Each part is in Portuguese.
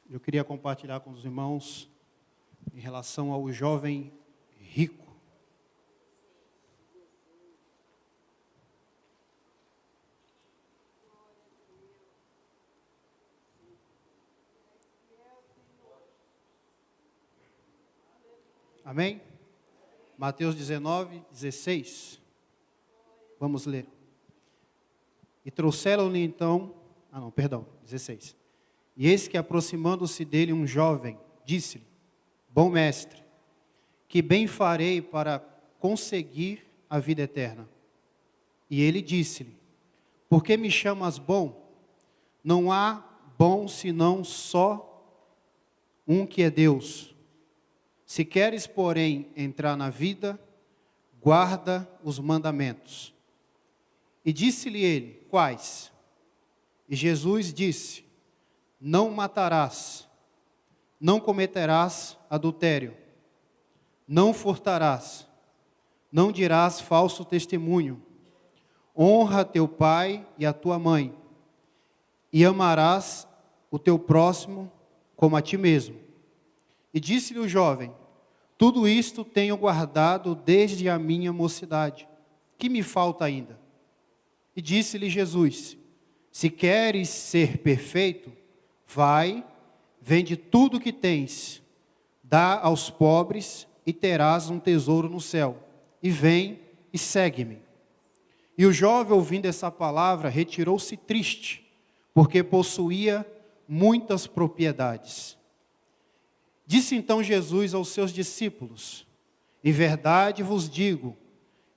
Eu queria compartilhar com os irmãos em relação ao jovem rico. Amém? Mateus 19, 16. Vamos ler. E trouxeram-lhe então... 16. E eis que, aproximando-se dele um jovem, disse-lhe: Bom mestre, que bem farei para conseguir a vida eterna? E ele disse-lhe: Por que me chamas bom? Não há bom senão só um, que é Deus. Se queres, porém, entrar na vida, guarda os mandamentos. E disse-lhe ele: Quais? E Jesus disse: Não matarás, não cometerás adultério, não furtarás, não dirás falso testemunho, honra teu pai e a tua mãe, e amarás o teu próximo como a ti mesmo. E disse-lhe o jovem: Tudo isto tenho guardado desde a minha mocidade. Que me falta ainda? E disse-lhe Jesus: Se queres ser perfeito, vai, vende tudo o que tens, dá aos pobres e terás um tesouro no céu. E vem e segue-me. E o jovem, ouvindo essa palavra, retirou-se triste, porque possuía muitas propriedades. Disse então Jesus aos seus discípulos: Em verdade vos digo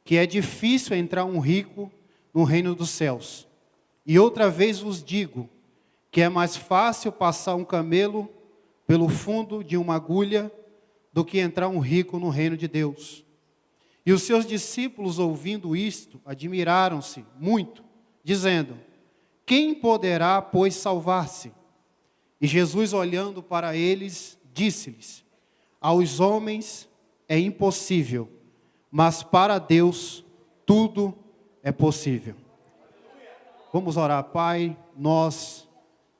que é difícil entrar um rico no reino dos céus. E outra vez vos digo que é mais fácil passar um camelo pelo fundo de uma agulha do que entrar um rico no reino de Deus. E os seus discípulos, ouvindo isto, admiraram-se muito, dizendo: Quem poderá, pois, salvar-se? E Jesus, olhando para eles, disse-lhes: Aos homens é impossível, mas para Deus tudo é possível. Vamos orar. Pai, nós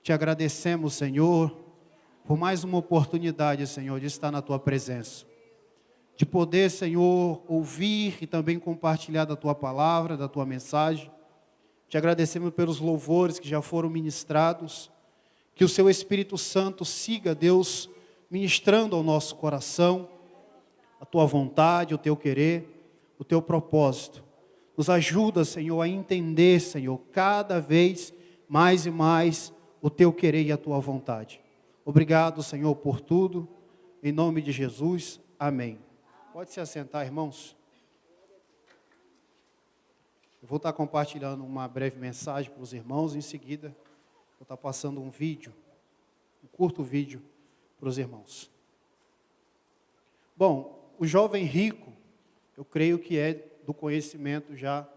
te agradecemos, Senhor, por mais uma oportunidade, Senhor, de estar na tua presença, de poder, Senhor, ouvir e também compartilhar da tua palavra, da tua mensagem. Te agradecemos pelos louvores que já foram ministrados, que o seu Espírito Santo siga, Deus, ministrando ao nosso coração a tua vontade, o teu querer, o teu propósito. Nos ajuda, Senhor, a entender, Senhor, cada vez mais e mais o teu querer e a tua vontade. Obrigado, Senhor, por tudo. Em nome de Jesus, amém. Pode se assentar, irmãos. Eu vou estar compartilhando uma breve mensagem para os irmãos. Em seguida, vou estar passando um vídeo, um curto vídeo para os irmãos. Bom, o jovem rico, eu creio que é do conhecimento já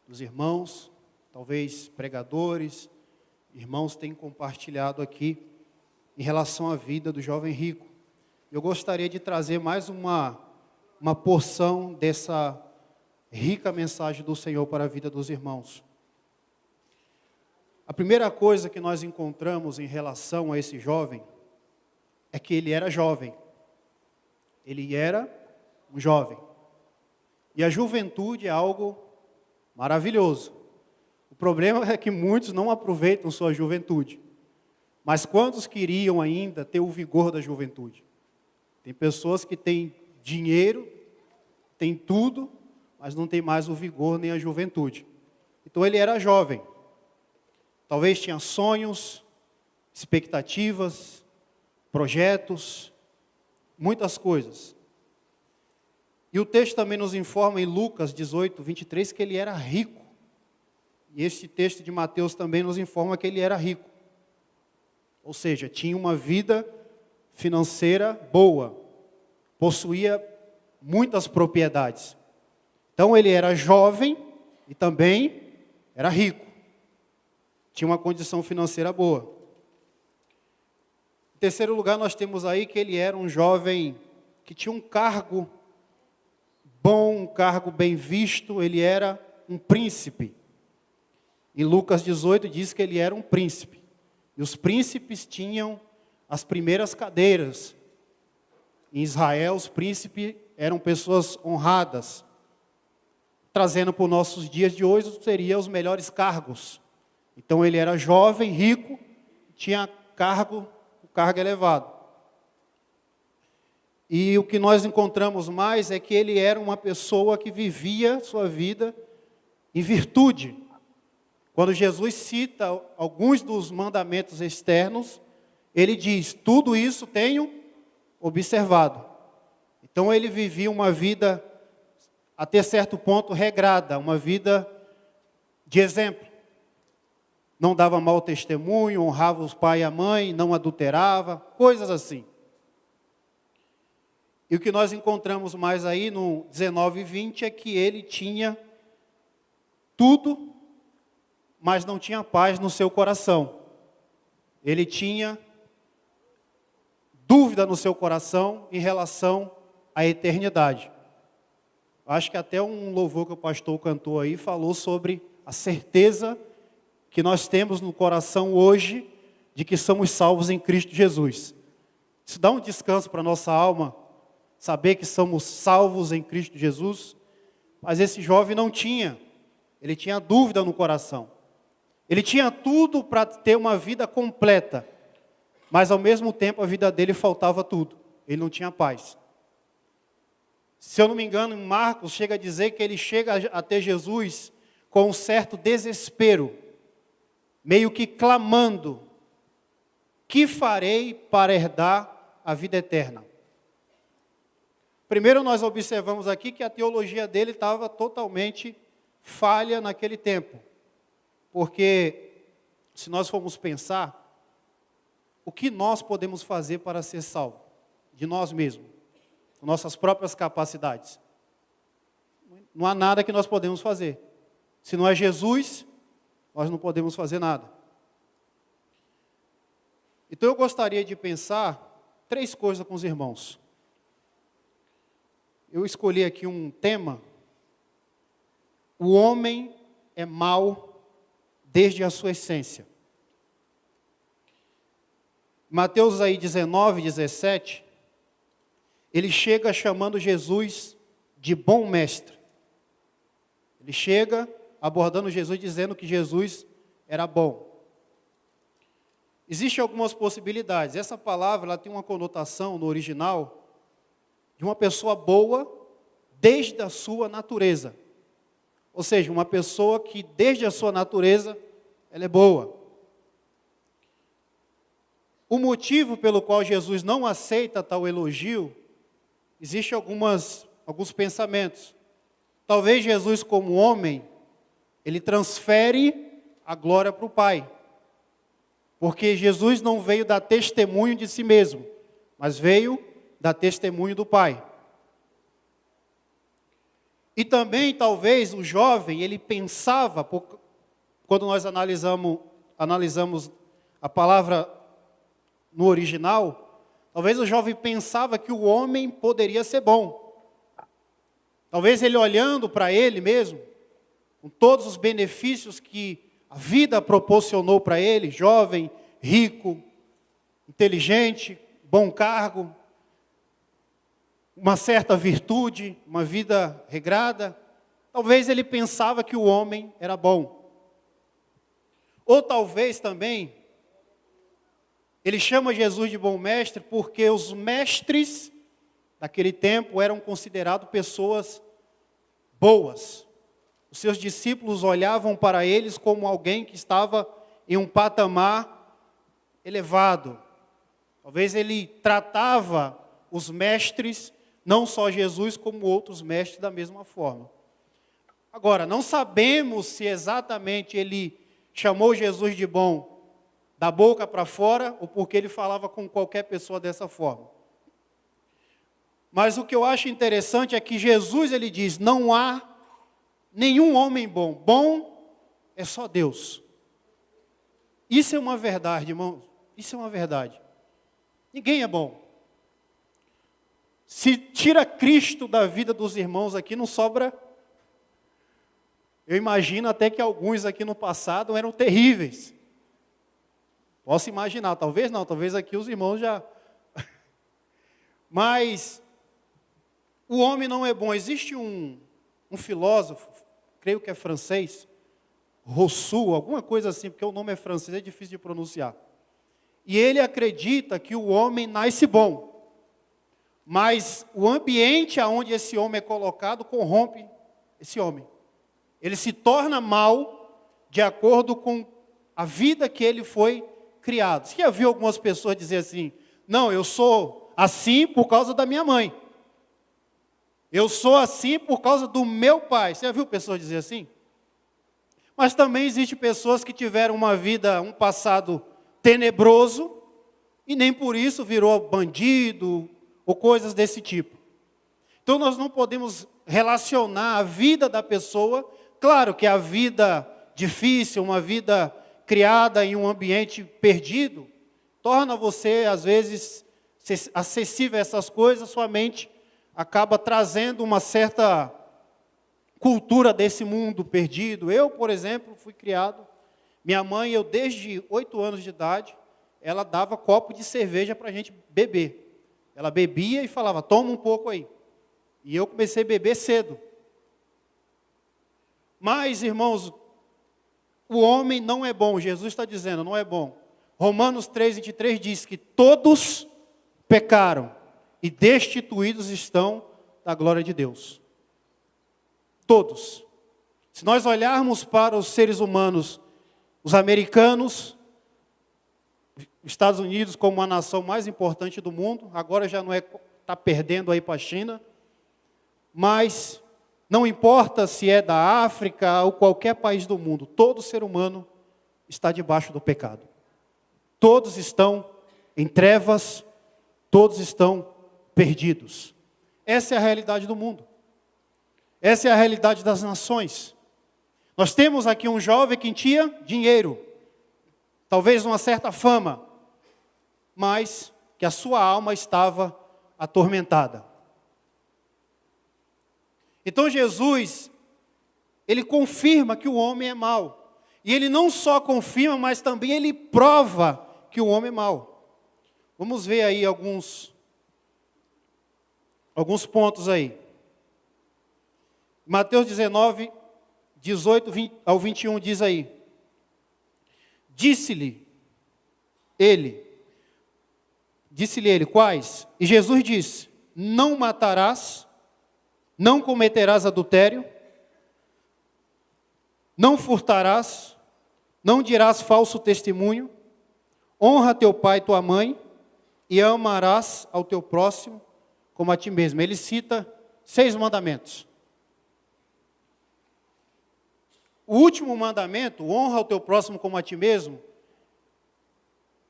dos irmãos, talvez pregadores, irmãos têm compartilhado aqui em relação à vida do jovem rico. Eu gostaria de trazer mais uma porção dessa rica mensagem do Senhor para a vida dos irmãos. A primeira coisa que nós encontramos em relação a esse jovem é que ele era jovem. Ele era um jovem. E a juventude é algo maravilhoso. O problema é que muitos não aproveitam sua juventude. Mas quantos queriam ainda ter o vigor da juventude? Tem pessoas que têm dinheiro, têm tudo, mas não tem mais o vigor nem a juventude. Então ele era jovem. Talvez tinha sonhos, expectativas, projetos, muitas coisas. E o texto também nos informa em Lucas 18, 23, que ele era rico. E este texto de Mateus também nos informa que ele era rico. Ou seja, tinha uma vida financeira boa. Possuía muitas propriedades. Então ele era jovem e também era rico. Tinha uma condição financeira boa. Em terceiro lugar, nós temos aí que ele era um jovem que tinha um cargo bom, um cargo bem visto, ele era um príncipe. Em Lucas 18 diz que ele era um príncipe. E os príncipes tinham as primeiras cadeiras. Em Israel, os príncipes eram pessoas honradas. Trazendo para os nossos dias de hoje, seriam os melhores cargos. Então ele era jovem, rico, tinha o cargo elevado. E o que nós encontramos mais é que ele era uma pessoa que vivia sua vida em virtude. Quando Jesus cita alguns dos mandamentos externos, ele diz: tudo isso tenho observado. Então ele vivia uma vida, até certo ponto, regrada, uma vida de exemplo. Não dava mau testemunho, honrava os pai e a mãe, não adulterava, coisas assim. E o que nós encontramos mais aí no 19 e 20 é que ele tinha tudo, mas não tinha paz no seu coração. Ele tinha dúvida no seu coração em relação à eternidade. Acho que até um louvor que o pastor cantou aí falou sobre a certeza que nós temos no coração hoje de que somos salvos em Cristo Jesus. Isso dá um descanso para a nossa alma, saber que somos salvos em Cristo Jesus. Mas esse jovem não tinha, ele tinha dúvida no coração. Ele tinha tudo para ter uma vida completa, mas ao mesmo tempo a vida dele faltava tudo, ele não tinha paz. Se eu não me engano, em Marcos chega a dizer que ele chega até Jesus com um certo desespero, meio que clamando: que farei para herdar a vida eterna? Primeiro nós observamos aqui que a teologia dele estava totalmente falha naquele tempo. Porque, se nós formos pensar, o que nós podemos fazer para ser salvo? De nós mesmos, com nossas próprias capacidades. Não há nada que nós podemos fazer. Se não é Jesus, nós não podemos fazer nada. Então eu gostaria de pensar 3 coisas com os irmãos. Eu escolhi aqui um tema: o homem é mau desde a sua essência. Mateus aí 19, 17, ele chega chamando Jesus de bom mestre. Ele chega abordando Jesus, dizendo que Jesus era bom. Existem algumas possibilidades. Essa palavra ela tem uma conotação no original de uma pessoa boa desde a sua natureza. Ou seja, uma pessoa que desde a sua natureza ela é boa. O motivo pelo qual Jesus não aceita tal elogio, existem alguns pensamentos. Talvez Jesus, como homem, ele transfere a glória para o Pai. Porque Jesus não veio dar testemunho de si mesmo, mas veio dar testemunho do Pai. E também, talvez, o jovem, ele pensava, quando nós analisamos a palavra no original, talvez o jovem pensava que o homem poderia ser bom. Talvez ele olhando para ele mesmo, com todos os benefícios que a vida proporcionou para ele, jovem, rico, inteligente, bom cargo, uma certa virtude, uma vida regrada, talvez ele pensava que o homem era bom. Ou talvez também, ele chama Jesus de bom mestre porque os mestres daquele tempo eram considerados pessoas boas. Os seus discípulos olhavam para eles como alguém que estava em um patamar elevado. Talvez ele tratava os mestres, não só Jesus, como outros mestres da mesma forma. Agora, não sabemos se exatamente ele chamou Jesus de bom da boca para fora, ou porque ele falava com qualquer pessoa dessa forma. Mas o que eu acho interessante é que Jesus, ele diz, não há nenhum homem bom. Bom é só Deus. Isso é uma verdade, irmãos. Isso é uma verdade. Ninguém é bom. Se tira Cristo da vida dos irmãos aqui, não sobra. Eu imagino até que alguns aqui no passado eram terríveis. Posso imaginar, talvez não, talvez aqui os irmãos já... Mas o homem não é bom. Existe um filósofo, creio que é francês, Rousseau, alguma coisa assim, porque o nome é francês, é difícil de pronunciar. E ele acredita que o homem nasce bom, mas o ambiente aonde esse homem é colocado corrompe esse homem. Ele se torna mal de acordo com a vida que ele foi criado. Você já viu algumas pessoas dizer assim, não, eu sou assim por causa da minha mãe. Eu sou assim por causa do meu pai. Você já viu pessoas dizer assim? Mas também existem pessoas que tiveram uma vida, um passado tenebroso, e nem por isso virou bandido, ou coisas desse tipo. Então nós não podemos relacionar a vida da pessoa, claro que a vida difícil, uma vida criada em um ambiente perdido, torna você, às vezes, acessível a essas coisas, sua mente acaba trazendo uma certa cultura desse mundo perdido. Eu, por exemplo, fui criado, minha mãe, eu desde 8 anos de idade, ela dava copo de cerveja para a gente beber. Ela bebia e falava, toma um pouco aí. E eu comecei a beber cedo. Mas, irmãos, o homem não é bom, Jesus está dizendo, não é bom. Romanos 3:23 diz que todos pecaram e destituídos estão da glória de Deus. Todos. Se nós olharmos para os seres humanos, os americanos, Estados Unidos como a nação mais importante do mundo, agora já não é, está perdendo aí para a China, mas não importa se é da África ou qualquer país do mundo, todo ser humano está debaixo do pecado. Todos estão em trevas, todos estão perdidos. Essa é a realidade do mundo. Essa é a realidade das nações. Nós temos aqui um jovem que tinha dinheiro, talvez uma certa fama, mas que a sua alma estava atormentada. Então Jesus, ele confirma que o homem é mau. E ele não só confirma, mas também ele prova que o homem é mau. Vamos ver aí alguns pontos aí. Mateus 19, 18 ao 21 diz aí. Disse-lhe ele, quais? E Jesus disse, não matarás, não cometerás adultério, não furtarás, não dirás falso testemunho, honra teu pai e tua mãe, e amarás ao teu próximo como a ti mesmo. Ele cita 6 mandamentos. O último mandamento, honra ao teu próximo como a ti mesmo,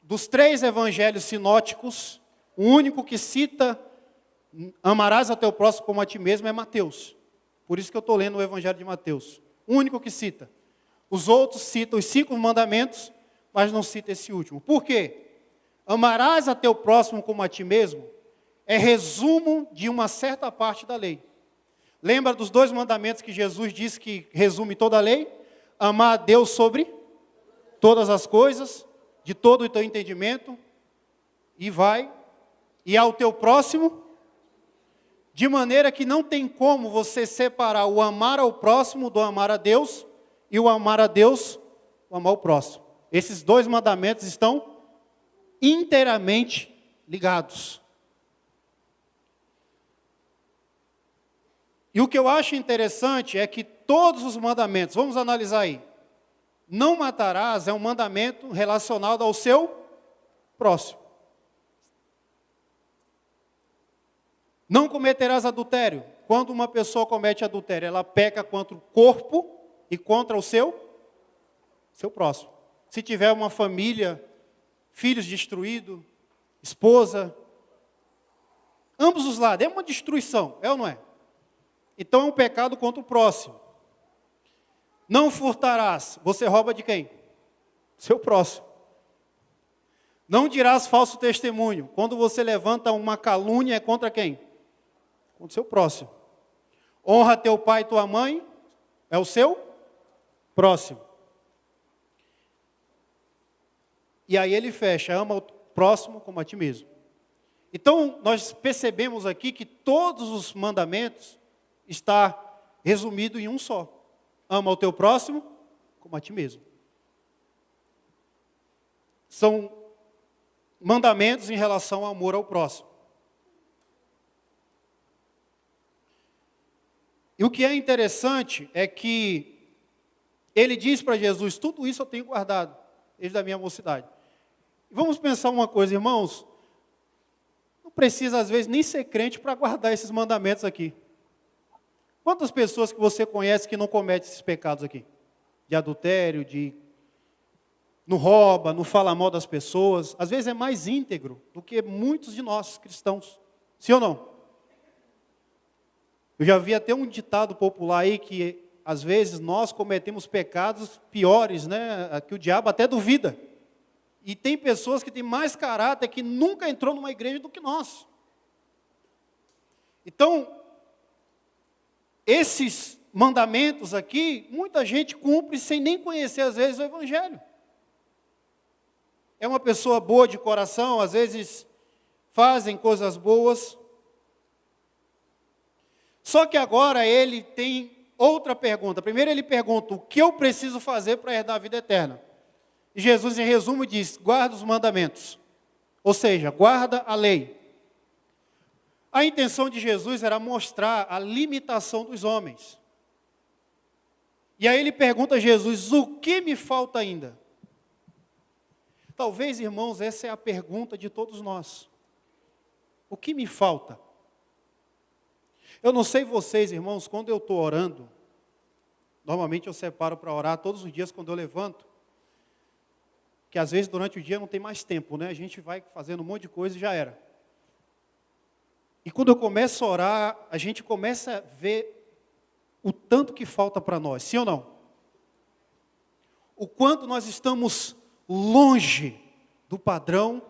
dos 3 evangelhos sinóticos, o único que cita amarás ao teu próximo como a ti mesmo é Mateus. Por isso que eu estou lendo o evangelho de Mateus. O único que cita. Os outros citam os 5 mandamentos, mas não cita esse último. Por quê? Amarás a teu próximo como a ti mesmo é resumo de uma certa parte da lei. Lembra dos 2 mandamentos que Jesus disse que resume toda a lei? Amar a Deus sobre todas as coisas, de todo o teu entendimento, e ao teu próximo, de maneira que não tem como você separar o amar ao próximo do amar a Deus, e o amar a Deus, o amar ao próximo. Esses 2 mandamentos estão inteiramente ligados. E o que eu acho interessante é que todos os mandamentos, vamos analisar aí. Não matarás é um mandamento relacionado ao seu próximo. Não cometerás adultério. Quando uma pessoa comete adultério, ela peca contra o corpo e contra o seu próximo. Se tiver uma família, filhos destruídos, esposa, ambos os lados, é uma destruição, é ou não é? Então é um pecado contra o próximo. Não furtarás, você rouba de quem? Seu próximo. Não dirás falso testemunho. Quando você levanta uma calúnia, é contra quem? Contra o seu próximo. Honra teu pai e tua mãe, é o seu próximo. E aí ele fecha, ama o próximo como a ti mesmo. Então, nós percebemos aqui que todos os mandamentos estão resumidos em um só. Ama o teu próximo como a ti mesmo. São mandamentos em relação ao amor ao próximo. E o que é interessante é que ele diz para Jesus, tudo isso eu tenho guardado, desde a minha mocidade. Vamos pensar uma coisa, irmãos, não precisa às vezes nem ser crente para guardar esses mandamentos aqui. Quantas pessoas que você conhece que não cometem esses pecados aqui? De adultério, não rouba, não fala mal das pessoas. Às vezes é mais íntegro do que muitos de nós cristãos. Sim ou não? Eu já vi até um ditado popular aí que às vezes nós cometemos pecados piores, né? Que o diabo até duvida. E tem pessoas que têm mais caráter, que nunca entrou numa igreja do que nós. Então, esses mandamentos aqui, muita gente cumpre sem nem conhecer às vezes o Evangelho. É uma pessoa boa de coração, às vezes fazem coisas boas. Só que agora ele tem outra pergunta. Primeiro ele pergunta, o que eu preciso fazer para herdar a vida eterna? E Jesus, em resumo, diz, guarda os mandamentos. Ou seja, guarda a lei. A intenção de Jesus era mostrar a limitação dos homens. E aí ele pergunta a Jesus, o que me falta ainda? Talvez, irmãos, essa é a pergunta de todos nós. O que me falta? Eu não sei vocês, irmãos, quando eu estou orando, normalmente eu separo para orar todos os dias quando eu levanto, que às vezes durante o dia não tem mais tempo, né? A gente vai fazendo um monte de coisa e já era. E quando eu começo a orar, a gente começa a ver o tanto que falta para nós, sim ou não? O quanto nós estamos longe do padrão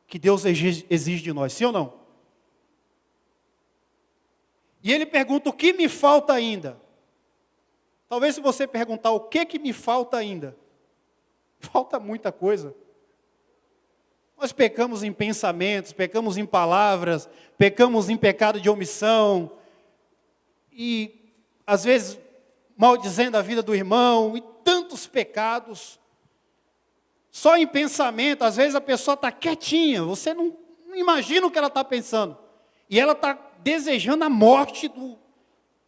que Deus exige de nós, sim ou não? E ele pergunta, o que me falta ainda? Talvez se você perguntar, o que me falta ainda? Falta muita coisa. Nós pecamos em pensamentos, pecamos em palavras, pecamos em pecado de omissão, e às vezes maldizendo a vida do irmão, e tantos pecados. Só em pensamento, às vezes a pessoa está quietinha, você não imagina o que ela está pensando. E ela está desejando a morte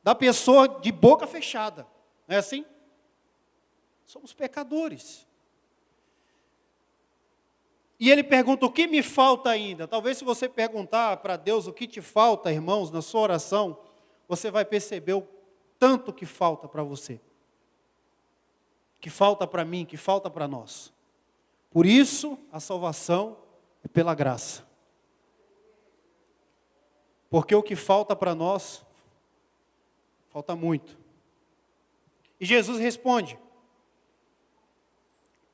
da pessoa de boca fechada. Não é assim? Somos pecadores. E ele pergunta, o que me falta ainda? Talvez se você perguntar para Deus o que te falta, irmãos, na sua oração, você vai perceber o tanto que falta para você. Que falta para mim, que falta para nós. Por isso, a salvação é pela graça. Porque o que falta para nós, falta muito. E Jesus responde,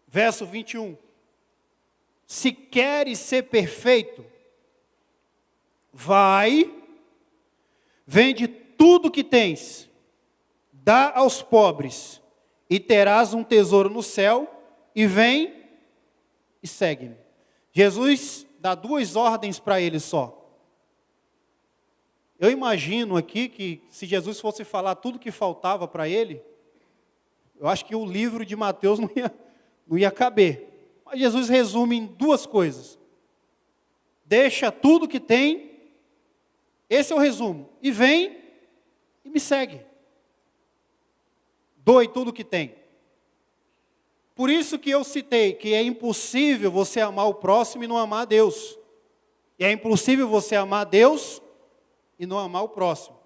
verso 21. Se queres ser perfeito, vai, vende tudo que tens, dá aos pobres, e terás um tesouro no céu, e vem e segue-me. Jesus dá duas ordens para ele só. Eu imagino aqui que se Jesus fosse falar tudo que faltava para ele, eu acho que o livro de Mateus não ia caber. Mas Jesus resume em duas coisas. Deixa tudo que tem, esse é o resumo, e vem e me segue. Doe tudo que tem. Por isso que eu citei que é impossível você amar o próximo e não amar a Deus. E é impossível você amar a Deus e não amar o próximo.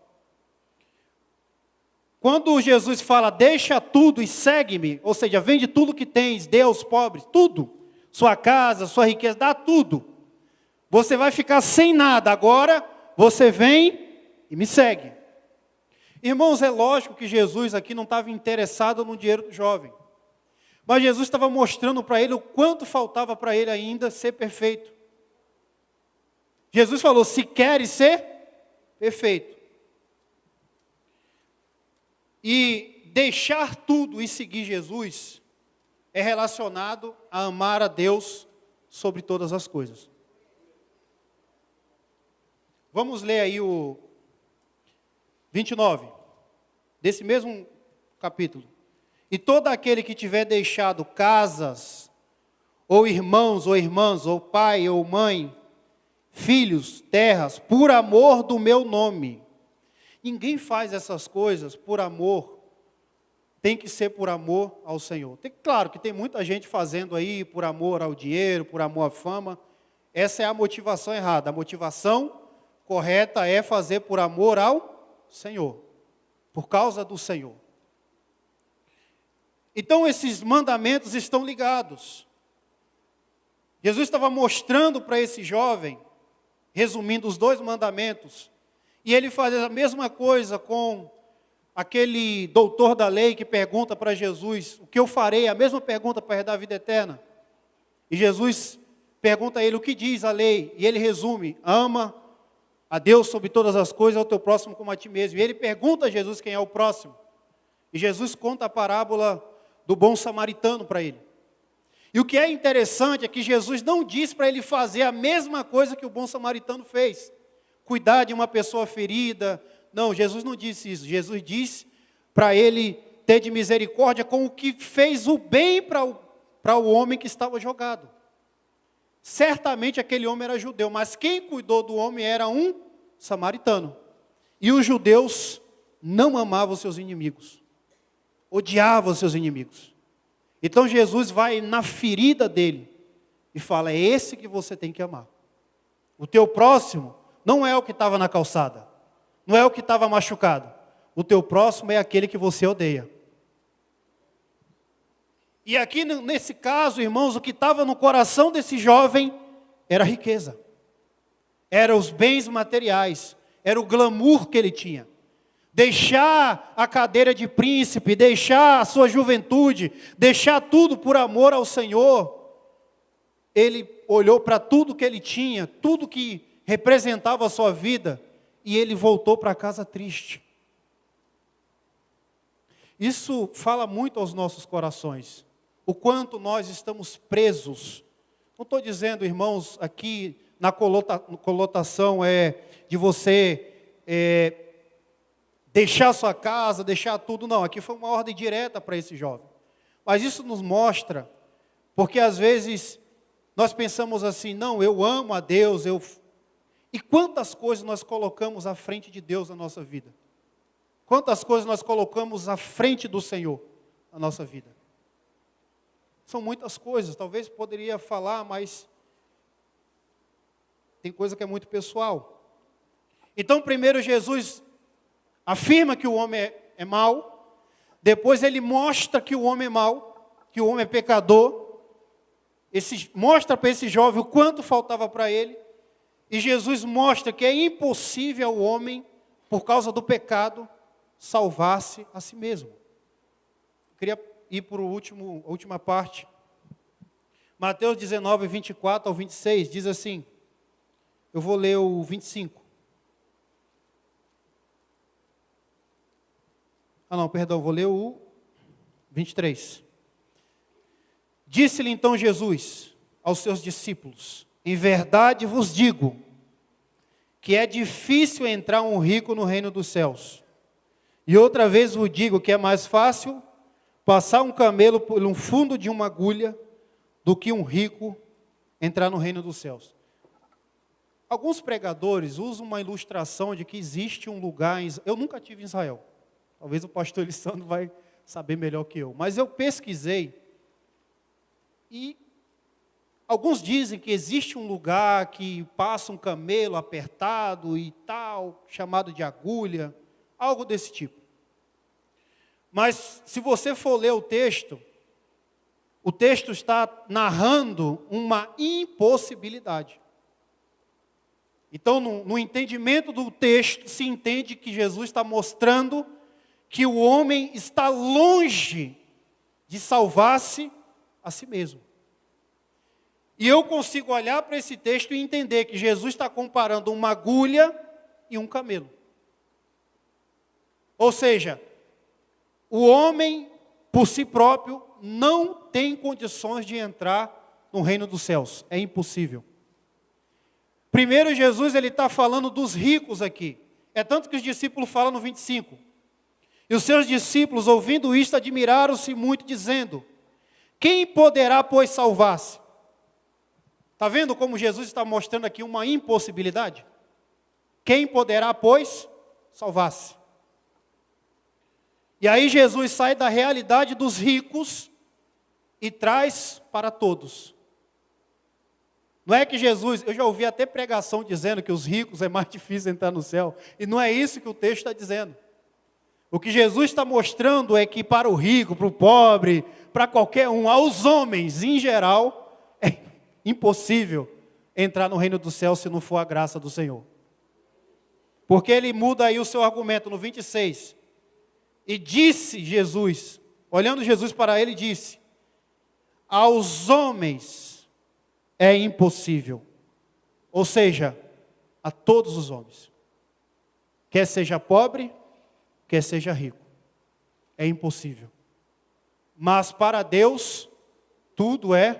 Quando Jesus fala, deixa tudo e segue-me, ou seja, vende tudo que tens, dê aos pobres, tudo, sua casa, sua riqueza, dá tudo. Você vai ficar sem nada, agora você vem e me segue. Irmãos, é lógico que Jesus aqui não estava interessado no dinheiro do jovem. Mas Jesus estava mostrando para ele o quanto faltava para ele ainda ser perfeito. Jesus falou, se queres ser perfeito. E deixar tudo e seguir Jesus é relacionado a amar a Deus sobre todas as coisas. Vamos ler aí o 29, desse mesmo capítulo. E todo aquele que tiver deixado casas, ou irmãos, ou irmãs, ou pai, ou mãe, filhos, terras, por amor do meu nome. Ninguém faz essas coisas por amor, tem que ser por amor ao Senhor. Claro que tem muita gente fazendo aí por amor ao dinheiro, por amor à fama. Essa é a motivação errada. A motivação correta é fazer por amor ao Senhor, por causa do Senhor. Então esses mandamentos estão ligados. Jesus estava mostrando para esse jovem, resumindo os 2 mandamentos, e ele faz a mesma coisa com aquele doutor da lei que pergunta para Jesus, o que eu farei? A mesma pergunta para herdar a vida eterna. E Jesus pergunta a ele, o que diz a lei? E ele resume, ama a Deus sobre todas as coisas, ao teu próximo como a ti mesmo. E ele pergunta a Jesus quem é o próximo. E Jesus conta a parábola do bom samaritano para ele. E o que é interessante é que Jesus não diz para ele fazer a mesma coisa que o bom samaritano fez. Cuidar de uma pessoa ferida. Não, Jesus não disse isso. Jesus disse para ele ter de misericórdia com o que fez o bem para o homem que estava jogado. Certamente aquele homem era judeu, mas quem cuidou do homem era um samaritano. E os judeus não amavam os seus inimigos. Odiavam os seus inimigos. Então Jesus vai na ferida dele e fala, é esse que você tem que amar. O teu próximo não é o que estava na calçada, não é o que estava machucado. O teu próximo é aquele que você odeia. E aqui nesse caso, irmãos, o que estava no coração desse jovem era a riqueza. Eram os bens materiais, era o glamour que ele tinha. Deixar a cadeira de príncipe, deixar a sua juventude, deixar tudo por amor ao Senhor. Ele olhou para tudo que ele tinha, tudo que representava a sua vida, e ele voltou para casa triste. Isso fala muito aos nossos corações, o quanto nós estamos presos. Não estou dizendo, irmãos, aqui na conotação de você deixar sua casa, deixar tudo, não. Aqui foi uma ordem direta para esse jovem. Mas isso nos mostra, porque às vezes nós pensamos assim, não, eu amo a Deus, E quantas coisas nós colocamos à frente de Deus na nossa vida? Quantas coisas nós colocamos à frente do Senhor na nossa vida? São muitas coisas, talvez poderia falar, mas tem coisa que é muito pessoal. Então, primeiro Jesus afirma que o homem é mau, depois ele mostra que o homem é mau, que o homem é pecador, mostra para esse jovem o quanto faltava para ele, e Jesus mostra que é impossível ao homem, por causa do pecado, salvar-se a si mesmo. Eu queria ir para a última parte. Mateus 19, 24 ao 26, diz assim, eu vou ler o 25. Vou ler o 23. Disse-lhe então Jesus aos seus discípulos, em verdade vos digo, que é difícil entrar um rico no reino dos céus. E outra vez vos digo que é mais fácil passar um camelo por um fundo de uma agulha do que um rico entrar no reino dos céus. Alguns pregadores usam uma ilustração de que existe um lugar eu nunca tive em Israel. Talvez o pastor Lissandro vai saber melhor que eu. Mas eu pesquisei e alguns dizem que existe um lugar que passa um camelo apertado e tal, chamado de agulha, algo desse tipo. Mas se você for ler o texto está narrando uma impossibilidade. Então, no entendimento do texto, se entende que Jesus está mostrando que o homem está longe de salvar-se a si mesmo. E eu consigo olhar para esse texto e entender que Jesus está comparando uma agulha e um camelo. Ou seja, o homem, por si próprio, não tem condições de entrar no reino dos céus. É impossível. Primeiro, Jesus ele está falando dos ricos aqui. É tanto que os discípulos falam no 25. E os seus discípulos, ouvindo isto, admiraram-se muito, dizendo: quem poderá, pois, salvar-se? Está vendo como Jesus está mostrando aqui uma impossibilidade? Quem poderá, pois, salvar-se? E aí Jesus sai da realidade dos ricos e traz para todos. Não é que Jesus, eu já ouvi até pregação dizendo que os ricos é mais difícil entrar no céu. E não é isso que o texto está dizendo. O que Jesus está mostrando é que para o rico, para o pobre, para qualquer um, aos homens em geral, é impossível entrar no reino do céu se não for a graça do Senhor. Porque ele muda aí o seu argumento no 26. E disse Jesus, olhando Jesus para ele, disse: aos homens é impossível. Ou seja, a todos os homens. Quer seja pobre, quer seja rico. É impossível. Mas para Deus, tudo é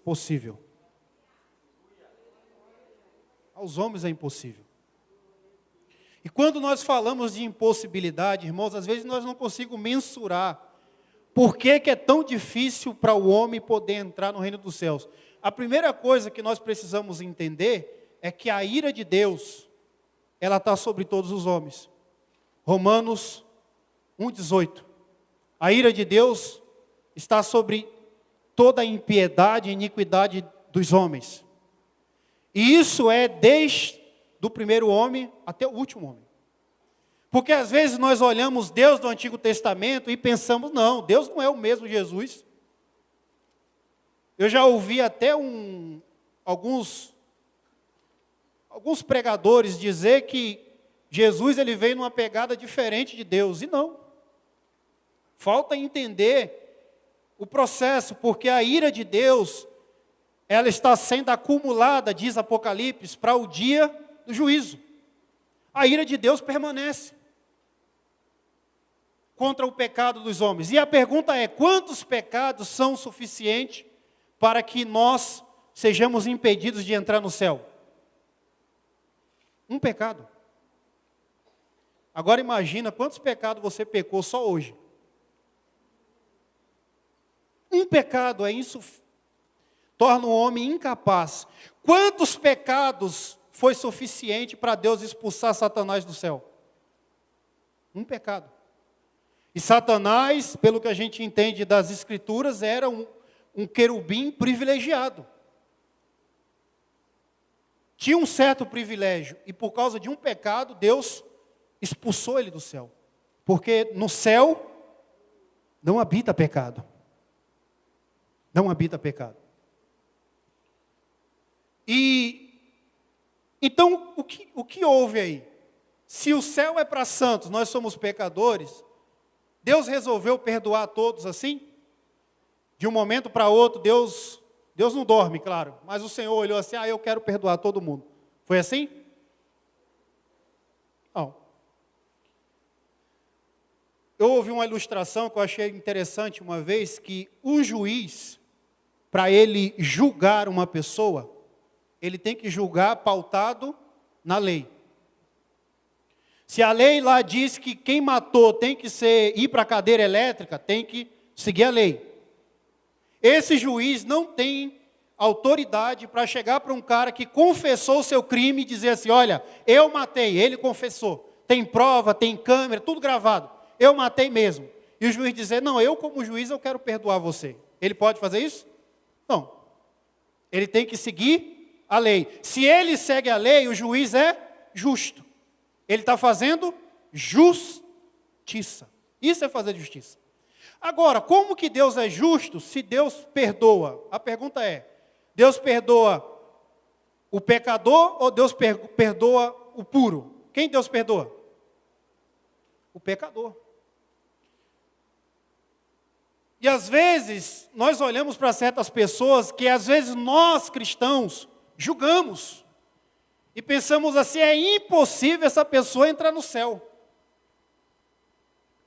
possível. Aos homens é impossível. E quando nós falamos de impossibilidade, irmãos, às vezes nós não conseguimos mensurar por que é tão difícil para o homem poder entrar no reino dos céus. A primeira coisa que nós precisamos entender é que a ira de Deus, ela está sobre todos os homens. Romanos 1,18. A ira de Deus está sobre toda a impiedade e iniquidade dos homens. E isso é desde do primeiro homem até o último homem. Porque às vezes nós olhamos Deus do Antigo Testamento e pensamos, não, Deus não é o mesmo Jesus. Eu já ouvi até alguns pregadores dizer que Jesus ele veio numa pegada diferente de Deus, e não. Falta entender o processo, porque a ira de Deus, ela está sendo acumulada, diz Apocalipse, para o dia do juízo. A ira de Deus permanece contra o pecado dos homens. E a pergunta é: quantos pecados são suficientes para que nós sejamos impedidos de entrar no céu? Um pecado. Agora imagina quantos pecados você pecou só hoje. Um pecado torna o homem incapaz. Quantos pecados foi suficiente para Deus expulsar Satanás do céu? Um pecado. E Satanás, pelo que a gente entende das Escrituras, era um querubim privilegiado. Tinha um certo privilégio, e por causa de um pecado, Deus expulsou ele do céu. Porque no céu não habita pecado. Não habita pecado. E então, o que houve aí? Se o céu é para santos, nós somos pecadores, Deus resolveu perdoar todos assim? De um momento para outro, Deus não dorme, claro, mas o Senhor olhou assim: eu quero perdoar todo mundo. Foi assim? Não. Eu ouvi uma ilustração que eu achei interessante uma vez, que o juiz, para ele julgar uma pessoa, ele tem que julgar pautado na lei. Se a lei lá diz que quem matou tem que ir para a cadeira elétrica, tem que seguir a lei. Esse juiz não tem autoridade para chegar para um cara que confessou o seu crime e dizer assim: olha, eu matei, ele confessou. Tem prova, tem câmera, tudo gravado. Eu matei mesmo. E o juiz dizer: não, eu como juiz eu quero perdoar você. Ele pode fazer isso? Não. Ele tem que seguir a lei. Se ele segue a lei, o juiz é justo. Ele está fazendo justiça. Isso é fazer justiça. Agora, como que Deus é justo se Deus perdoa? A pergunta é: Deus perdoa o pecador ou Deus perdoa o puro? Quem Deus perdoa? O pecador. E às vezes, nós olhamos para certas pessoas que às vezes nós cristãos julgamos. E pensamos assim: é impossível essa pessoa entrar no céu.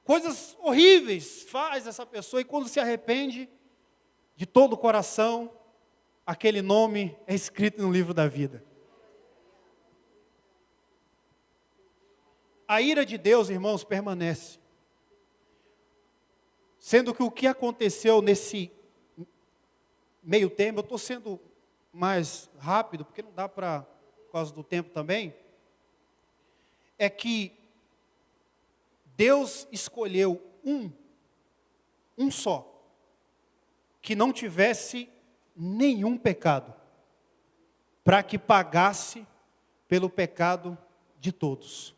Coisas horríveis faz essa pessoa, e quando se arrepende de todo o coração, aquele nome é escrito no livro da vida. A ira de Deus, irmãos, permanece. Sendo que o que aconteceu nesse meio tempo, eu estou sendo mais rápido, porque não dá por causa do tempo também, é que Deus escolheu um só, que não tivesse nenhum pecado, para que pagasse pelo pecado de todos.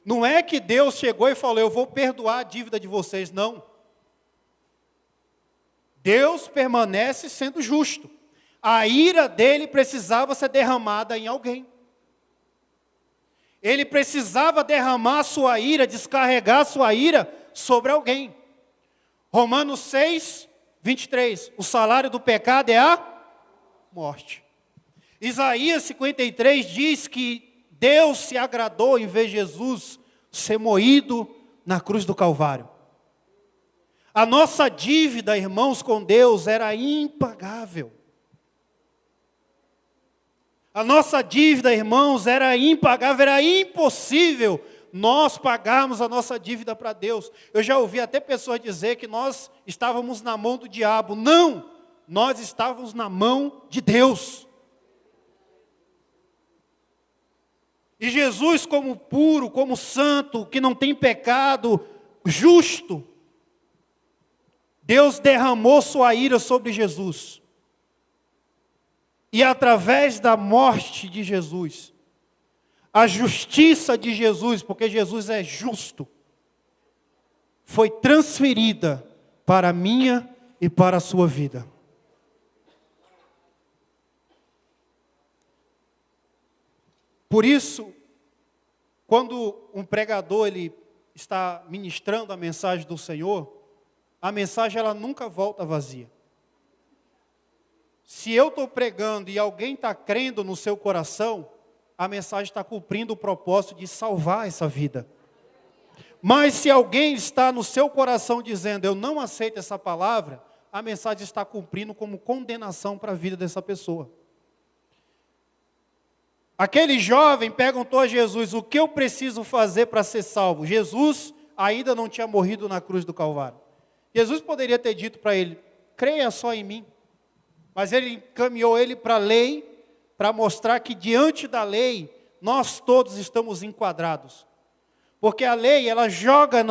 Não é que Deus chegou e falou, eu vou perdoar a dívida de vocês, não. Deus permanece sendo justo. A ira dele precisava ser derramada em alguém. Ele precisava derramar sua ira, descarregar sua ira sobre alguém. Romanos 6, 23. O salário do pecado é a morte. Isaías 53 diz que Deus se agradou em ver Jesus ser moído na cruz do Calvário. A nossa dívida, irmãos, com Deus era impagável. A nossa dívida, irmãos, era impagável, era impossível nós pagarmos a nossa dívida para Deus. Eu já ouvi até pessoas dizer que nós estávamos na mão do diabo. Não, nós estávamos na mão de Deus. E Jesus, como puro, como santo, que não tem pecado, justo, Deus derramou sua ira sobre Jesus. E através da morte de Jesus, a justiça de Jesus, porque Jesus é justo, foi transferida para a minha e para a sua vida. Por isso, quando um pregador ele está ministrando a mensagem do Senhor, a mensagem ela nunca volta vazia. Se eu estou pregando e alguém está crendo no seu coração, a mensagem está cumprindo o propósito de salvar essa vida. Mas se alguém está no seu coração dizendo, eu não aceito essa palavra, a mensagem está cumprindo como condenação para a vida dessa pessoa. Aquele jovem perguntou a Jesus, o que eu preciso fazer para ser salvo? Jesus ainda não tinha morrido na cruz do Calvário. Jesus poderia ter dito para ele, creia só em mim. Mas ele encaminhou ele para a lei, para mostrar que diante da lei, nós todos estamos enquadrados. Porque a lei, ela joga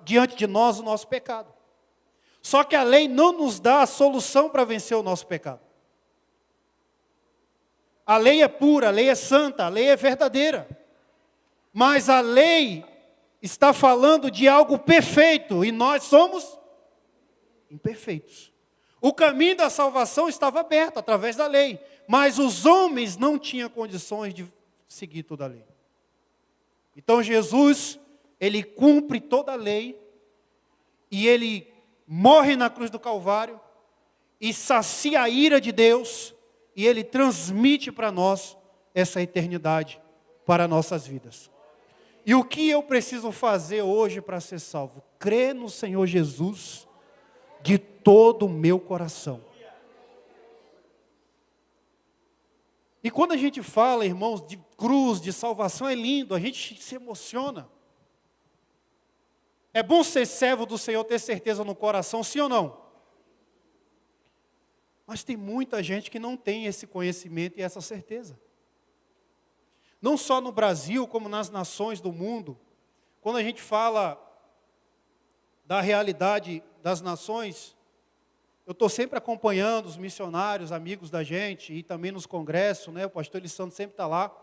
diante de nós o nosso pecado. Só que a lei não nos dá a solução para vencer o nosso pecado. A lei é pura, a lei é santa, a lei é verdadeira. Mas a lei está falando de algo perfeito e nós somos imperfeitos. O caminho da salvação estava aberto através da lei, mas os homens não tinham condições de seguir toda a lei. Então Jesus, ele cumpre toda a lei e ele morre na cruz do Calvário e sacia a ira de Deus e ele transmite para nós essa eternidade para nossas vidas. E o que eu preciso fazer hoje para ser salvo? Crer no Senhor Jesus de todo o meu coração. E quando a gente fala, irmãos, de cruz, de salvação, é lindo, a gente se emociona. É bom ser servo do Senhor, ter certeza no coração, sim ou não? Mas tem muita gente que não tem esse conhecimento e essa certeza. Não só no Brasil, como nas nações do mundo. Quando a gente fala da realidade das nações, eu estou sempre acompanhando os missionários, amigos da gente, e também nos congressos, né? O pastor Elisandro sempre está lá.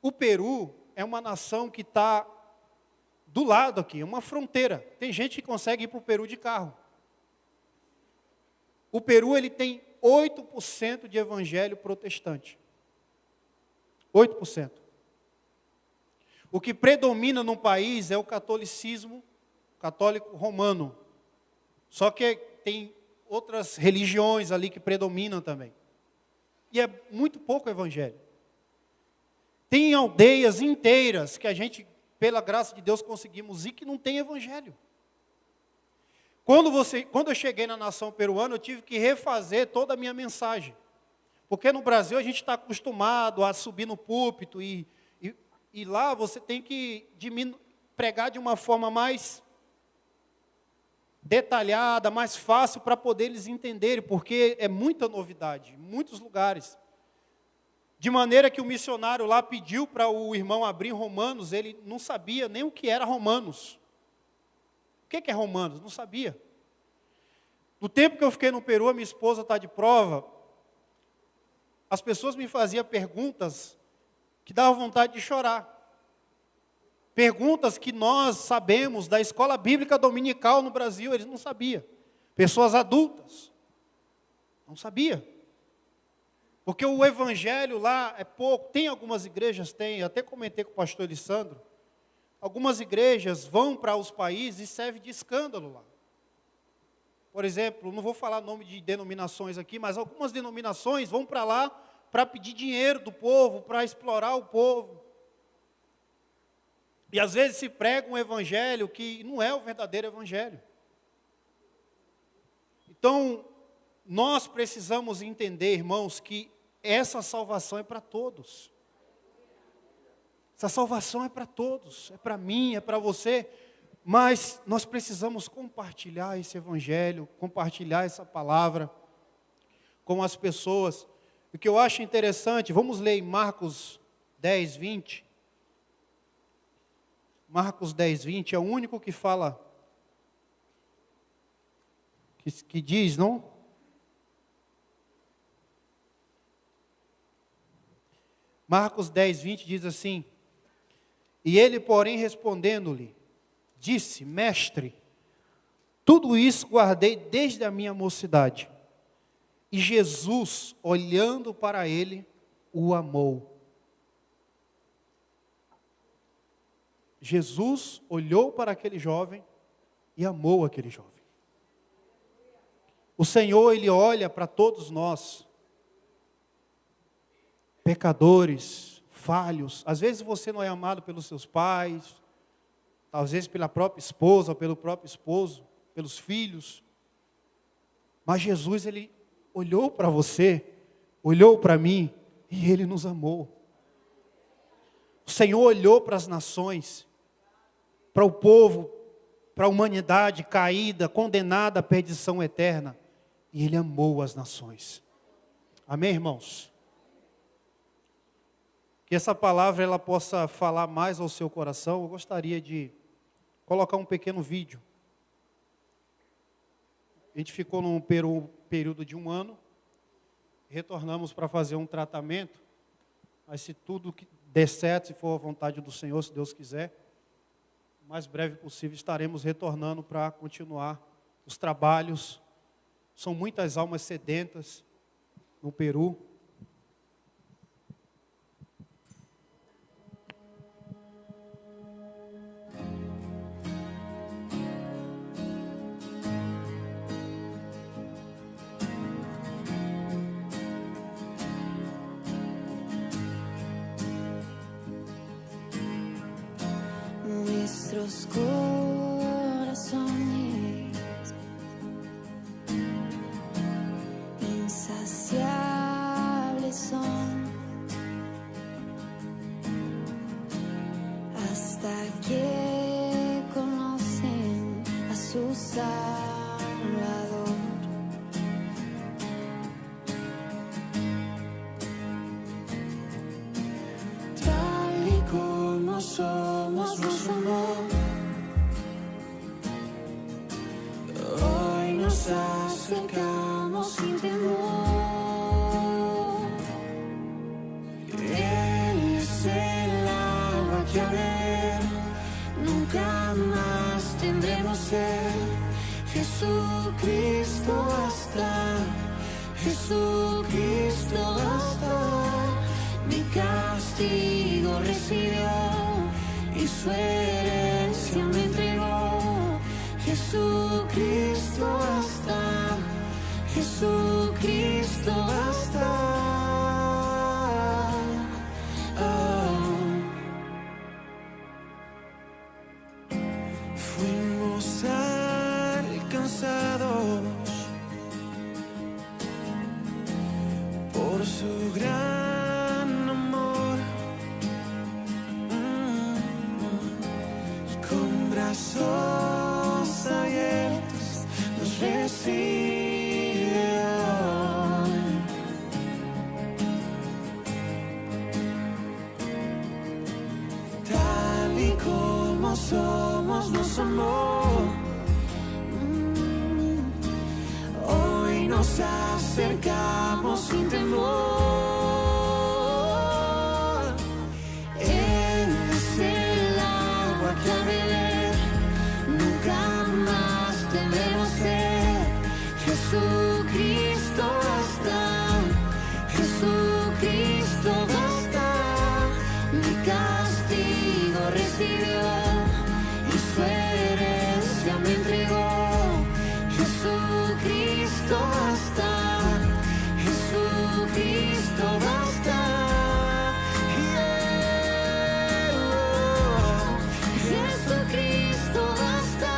O Peru é uma nação que está do lado aqui, é uma fronteira. Tem gente que consegue ir para o Peru de carro. O Peru ele tem 8% de evangelho protestante. 8%. O que predomina no país é o catolicismo, católico romano. Só que tem outras religiões ali que predominam também. E é muito pouco evangelho. Tem aldeias inteiras que a gente, pela graça de Deus, conseguimos ir que não tem evangelho. Quando eu cheguei na nação peruana, eu tive que refazer toda a minha mensagem. Porque no Brasil a gente está acostumado a subir no púlpito e lá você tem que pregar de uma forma mais detalhada, mais fácil para poder eles entenderem, porque é muita novidade, em muitos lugares. De maneira que o missionário lá pediu para o irmão abrir Romanos, ele não sabia nem o que era Romanos. O que é Romanos? Não sabia. No tempo que eu fiquei no Peru, a minha esposa está de prova, as pessoas me faziam perguntas que davam vontade de chorar. Perguntas que nós sabemos da escola bíblica dominical no Brasil, eles não sabiam. Pessoas adultas, não sabia. Porque o evangelho lá é pouco. Tem algumas igrejas, até comentei com o pastor Alessandro, algumas igrejas vão para os países e servem de escândalo lá. Por exemplo, não vou falar nome de denominações aqui, mas algumas denominações vão para lá para pedir dinheiro do povo, para explorar o povo. E às vezes se prega um evangelho que não é o verdadeiro evangelho. Então, nós precisamos entender, irmãos, que essa salvação é para todos. Essa salvação é para todos, é para mim, é para você. Mas nós precisamos compartilhar esse evangelho, compartilhar essa palavra com as pessoas. O que eu acho interessante, vamos ler em Marcos 10, 20. Marcos 10, 20 é o único que fala, que diz, não? Marcos 10, 20 diz assim: e ele, porém, respondendo-lhe, disse: mestre, tudo isso guardei desde a minha mocidade. E Jesus, olhando para ele, o amou. Jesus olhou para aquele jovem e amou aquele jovem. O Senhor, Ele olha para todos nós, pecadores, falhos. Às vezes você não é amado pelos seus pais, às vezes pela própria esposa, ou pelo próprio esposo, pelos filhos. Mas Jesus, Ele olhou para você, olhou para mim, e Ele nos amou. O Senhor olhou para as nações, para o povo, para a humanidade caída, condenada à perdição eterna, e Ele amou as nações. Amém, irmãos? Que essa palavra ela possa falar mais ao seu coração. Eu gostaria de colocar um pequeno vídeo. A gente ficou num período de 1 ano, retornamos para fazer um tratamento, mas se tudo der certo, se for a vontade do Senhor, se Deus quiser, o mais breve possível estaremos retornando para continuar os trabalhos. São muitas almas sedentas no Peru. Nuestros corazones insaciables son hasta que conocen a su Salvador. Tal y como somos, nos amó. Hoy nos acercamos sin temor. Él es el agua que a beber nunca más tendremos sed. Jesucristo basta, Jesucristo basta. Mi castigo recibió y su herencia me entregó. Jesucristo basta, Jesucristo basta. Fuimos alcanzados brazos abiertos nos recibe hoy. Tal y como somos nos amó. Hoy nos acercamos sin temor. Es el agua que a beber nunca más tendremos sed. Jesucristo basta, Jesucristo basta. Mi castigo recibió y su herencia me entregó. Jesucristo basta, Jesucristo basta. Jesucristo basta.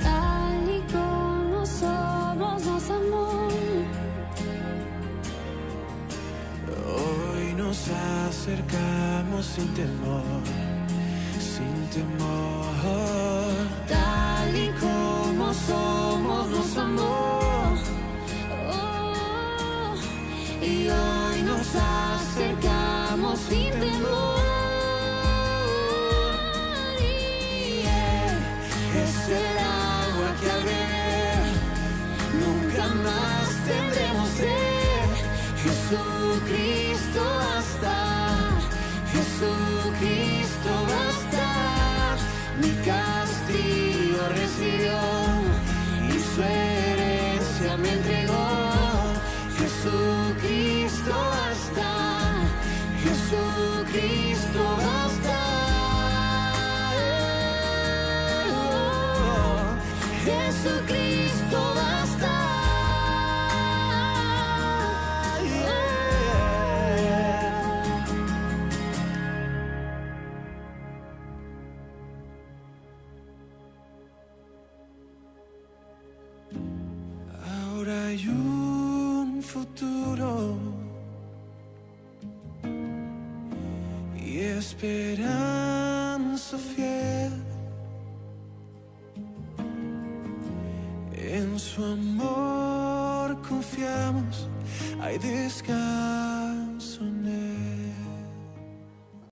Tal y como somos nos amó. Hoy nos acercamos sin temor, sin temor. Tal y como somos nos amó. Oh, y hoy nos acercamos sin temor. Y es el agua que al beber nunca más tendremos sed. Jesucristo basta, Jesucristo basta. Mi castigo recibió y su herencia me entregó. Jesucristo basta, Jesucristo basta. Jesucristo basta. Ahora hay un futuro y esperanza fiel. En su amor confiamos, hay descanso.